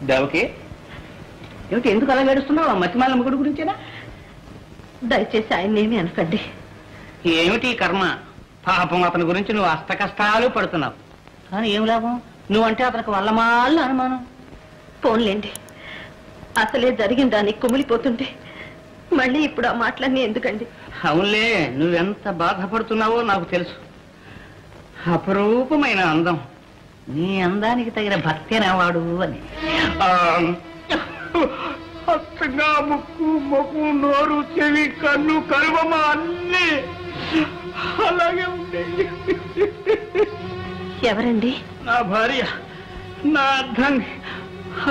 దేవకి ఏమిటి ఎందుకు అలా గడుస్తున్నావు? మతిమాల ముగుడు గురించేనా? దయచేసి ఆయన్నేమి అనకండి. ఏమిటి కర్మ? పాపం అతని గురించి నువ్వు అష్ట కష్టాలు పడుతున్నావు. కానీ ఏం లాభం? నువ్వంటే అతనికి వల్లమాళ్ళు అనుమానం. పోన్లేండి, అసలే జరిగిన దానికి కుమిలిపోతుంటే మళ్ళీ ఇప్పుడు ఆ మాటలన్నీ ఎందుకండి? అవునులే, నువ్వెంత బాధపడుతున్నావో నాకు తెలుసు. అపరూపమైన అందం, నీ అందానికి తగిన భక్తి అనేవాడు అని. అత్తగా ముక్కు మొక్కు నోరు చెవి కన్ను కరువమ అన్నీ అలాగే ఉండేది. ఎవరండి? నా భార్య, నా అర్థాన్ని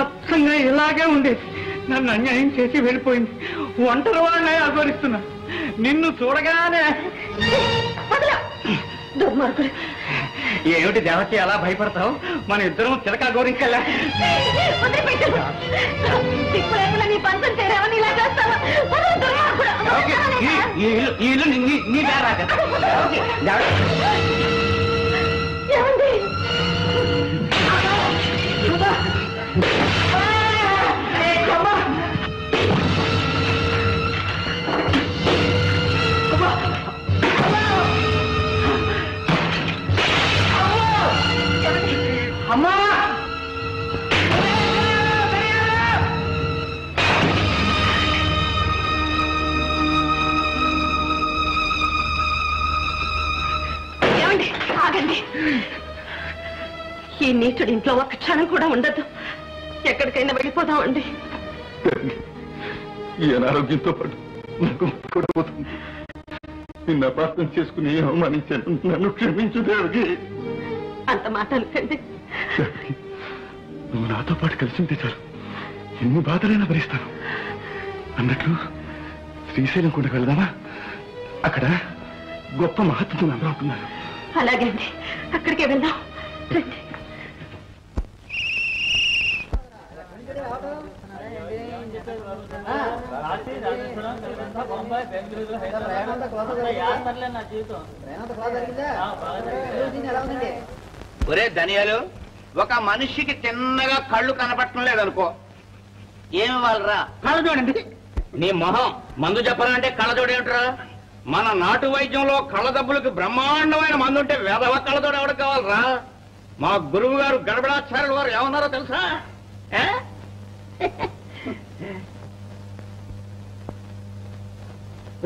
అర్థంగా ఇలాగే ఉండేది. నన్ను అన్యాయం చేసి వెళ్ళిపోయింది. ఒంటరి వాళ్ళనే ఆదరిస్తున్నా. నిన్ను చూడగానే దుర్మార్గుడు. ఏమిటి దేవతి అలా భయపడతావు? మన ఇద్దరం చిలకా గోరింకల్లా. ఈ ఇల్లు నీ పేరా? అమ్మా ఏమండి, ఆగండి. ఈ నీచుడి ఇంట్లో ఒక్క క్షణం కూడా ఉండదు. ఎక్కడికైనా వెళ్ళిపోదామండి. ఈ అనారోగ్యంతో పాటు నాకు కూడా పోతుంది. నిన్న అపార్థం చేసుకుని అవమానించాను. నన్ను క్షమించు దేవకి. అంత మాటలకండి. నువ్వు నాతో పాటు కలిసి ఉంటే చాలు, ఎన్ని బాధలైనా భరిస్తాను. అన్నట్లు శ్రీశైలం కూడా వెళదామా? అక్కడ గొప్ప మహత్వం అందరూ ఉంటున్నారు. అలాగే అండి, అక్కడికే వెళ్దాం. రండి. ఒరే ధనియాలు, ఒక మనిషికి చిన్నగా కళ్ళు కనపడటం లేదనుకో, ఏమి వాళ్ళరా? కళ్ళజోడండి. నీ మొహం మందు చెప్పాలంటే కళ్ళజోడేమిట్రా? మన నాటు వైద్యంలో కళ్ళదబ్బులకి బ్రహ్మాండమైన మందు ఉంటే వేదవ కళ్ళజోడు ఎవరికి కావాలరా? మా గురువు గారు గడబడాచార్యుల వారు ఏమన్నారో తెలుసా?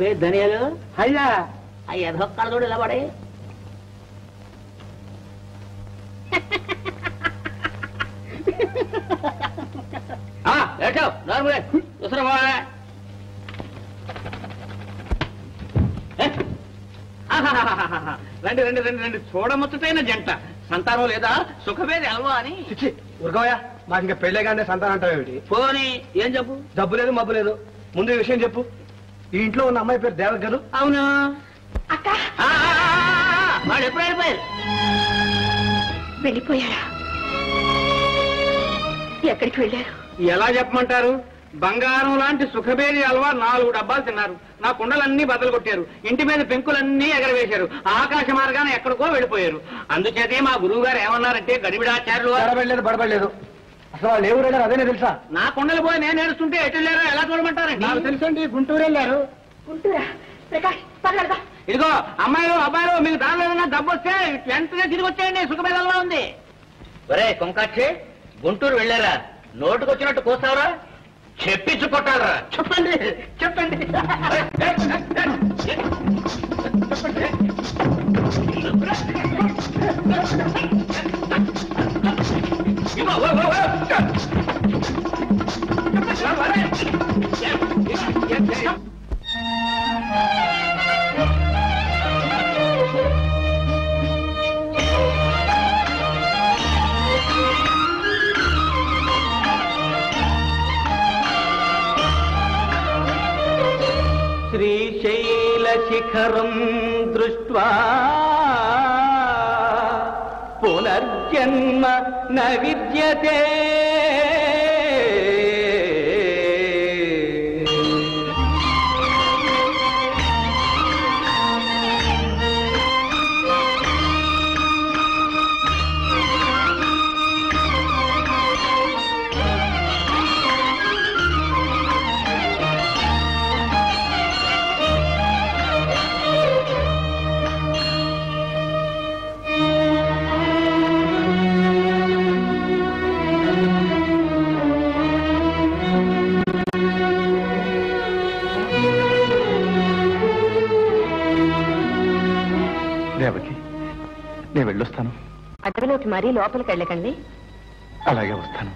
రే ధనియాలు, అయ్యా అయ్యా కళ్ళజోడు ఇలా పడే. రండి రండి రండి రండి, చూడముచ్చటైన జంట. సంతానం లేదా? సుఖమేది అల్వా అని. ఉరగోయా, మాకు ఇంకా పెళ్ళే కానీ సంతానం అంటావు ఏమిటి? పోనీ ఏం చెప్పు? డబ్బు లేదు మబ్బు లేదు. ముందు ఈ విషయం చెప్పు. ఈ ఇంట్లో ఉన్న అమ్మాయి పేరు దేవకి గారు. అవును. అక్క, వాళ్ళు ఎప్పుడు వెళ్ళిపోయారు? వెళ్ళిపోయారా? ఎక్కడికి వెళ్ళారు? ఎలా చెప్పమంటారు? బంగారం లాంటి సుఖబేరి అల్వా 4 డబ్బాలు తిన్నారు. నా కుండలన్నీ బద్దలు కొట్టారు. ఇంటి మీద పెంకులన్నీ ఎగరవేశారు. ఆకాశ మార్గాన ఎక్కడికో వెళ్ళిపోయారు. అందుచేతే మా గురువు గారు ఏమన్నారంటే, గడిబిడాచార్యులు బడబడలేదు. అసలు వాళ్ళు ఏ ఊరు వెళ్ళారు అదేనే తెలుసా? నా కుండలు పోయి నేను ఏడుస్తుంటే ఎటు వెళ్ళారో ఎలా చూడమంటారండి? నాకు తెలుసండి, గుంటూరు వెళ్ళారు. గుంటూరా? ప్రకాష్, పర్వాలేదా? ఇదిగో అమ్మాయిలు అబ్బాయిలు, మీకు దానిలో ఏదైనా డబ్బు వస్తే వెంటనే తిరిగి వచ్చేయండి. సుఖమేదల్లా ఉంది. ఒరే కొంకాక్షి, గుంటూరు వెళ్ళారా? నోటుకొచ్చినట్టు కోస్తావరా? చెప్పించు కొట్టాలరా? చెప్పండి చెప్పండి. శ్రీశైల శిఖరం దృష్ట్వా పునర్జన్మ న విద్యతే. దేవకి నేను వెళ్ళొస్తాను. అడవిలోకి మరీ లోపలికి వెళ్ళకండి. అలాగే వస్తాను.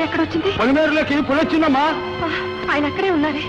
ఎక్కడొచ్చింది? పొలిమేరులోకి పులొచ్చిందమ్మా. ఆయన అక్కడే ఉన్నారే.